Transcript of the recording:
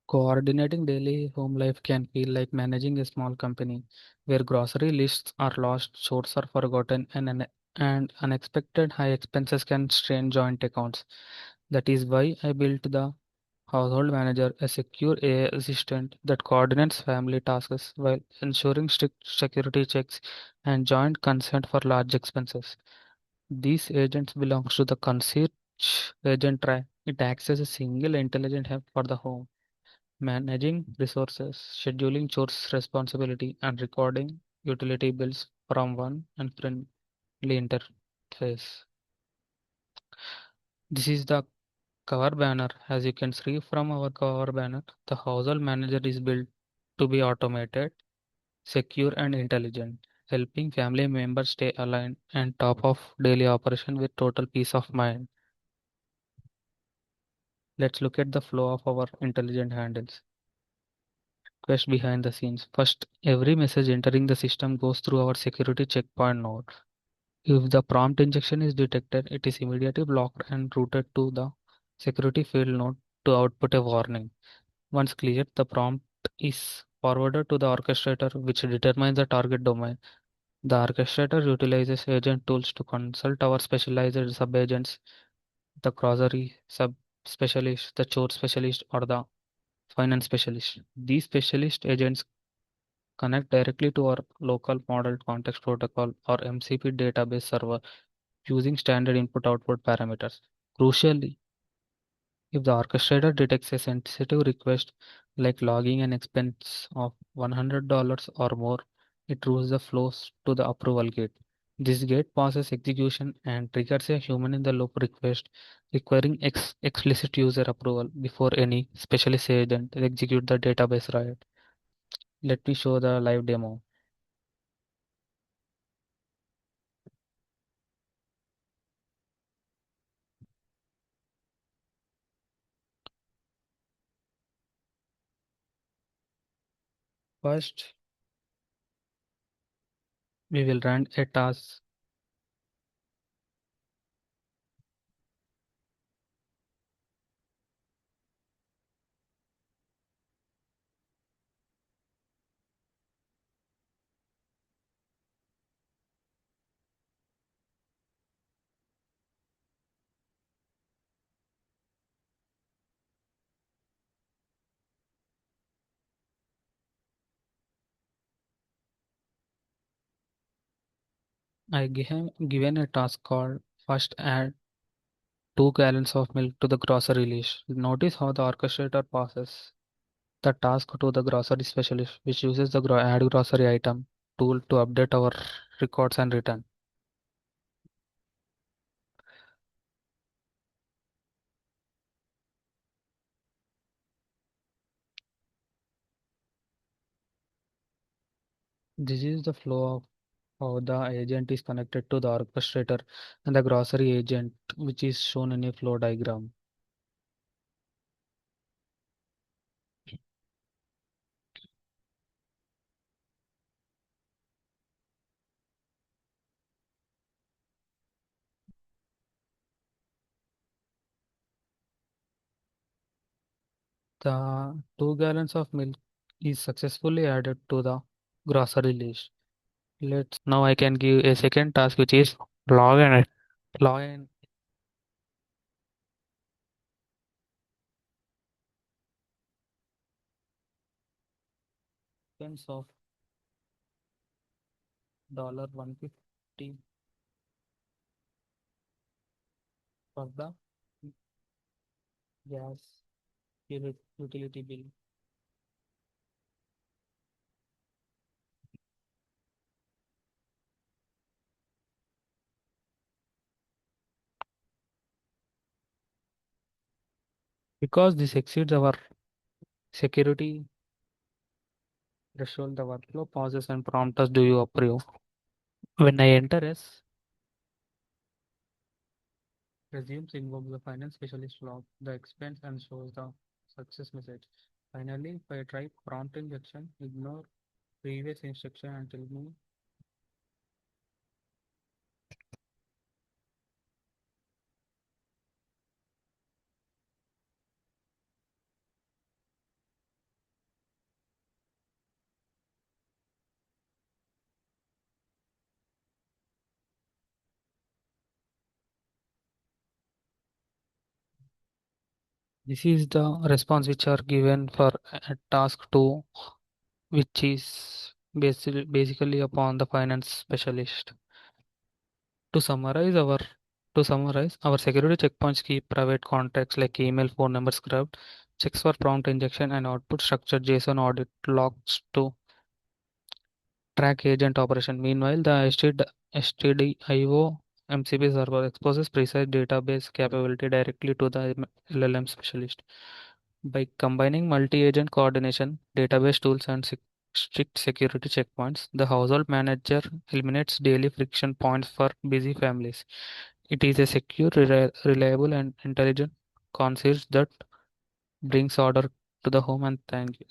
Coordinating daily home life can feel like managing a small company where grocery lists are lost, chores are forgotten, and unexpected high expenses can strain joint accounts. That is why I built the Household Manager, a secure AI assistant that coordinates family tasks while ensuring strict security checks and joint consent for large expenses. These agents belongs to the concierge agent track. It acts as a single intelligent hub for the home, managing resources, scheduling chores responsibility, and recording utility bills from one and friendly interface. This is the cover banner. As you can see from our cover banner, the household manager is built to be automated, secure, and intelligent, helping family members stay aligned and top of daily operation with total peace of mind. Let's look at the flow of our intelligent handles. Quest behind the scenes. First, every message entering the system goes through our security checkpoint node. If the prompt injection is detected, it is immediately blocked and routed to the security field node to output a warning. Once cleared, the prompt is forwarded to the orchestrator, which determines the target domain. The orchestrator utilizes agent tools to consult our specialized sub-agents, the grocery sub-specialist, the chore specialist, or the finance specialist. These specialist agents connect directly to our local model context protocol or MCP database server using standard input-output parameters. Crucially, if the orchestrator detects a sensitive request like logging an expense of $100 or more, it routes the flows to the approval gate. This gate passes execution and triggers a human in the loop request requiring explicit user approval before any specialist agent execute the database right. Let me show the live demo. First, we will run a task. I given a task called first add 2 gallons of milk to the grocery list. Notice how the orchestrator passes the task to the grocery specialist, which uses the add grocery item tool to update our records and return. This is the flow of how the agent is connected to the orchestrator and the grocery agent, which is shown in a flow diagram. The 2 gallons of milk is successfully added to the grocery list. Let's now I can give a second task which is log in expense of $150 for the gas utility bill. Because this exceeds our security threshold, the workflow pauses and prompts us, do you approve? When I enter S, resumes invokes the finance specialist log, the expense and shows the success message. Finally, if I try prompt injection, ignore previous instruction and tell me This is the response which are given for a task to which is basically upon the finance specialist. To summarize our our security checkpoints keep private contacts like email, phone number scrubbed, checks for prompt injection and output structured JSON audit logs to track agent operation. Meanwhile, the STDIO MCP server exposes precise database capability directly to the LLM specialist. By combining multi-agent coordination, database tools, and strict security checkpoints, the household manager eliminates daily friction points for busy families. It is a secure, reliable, and intelligent concierge that brings order to the home. And thank you.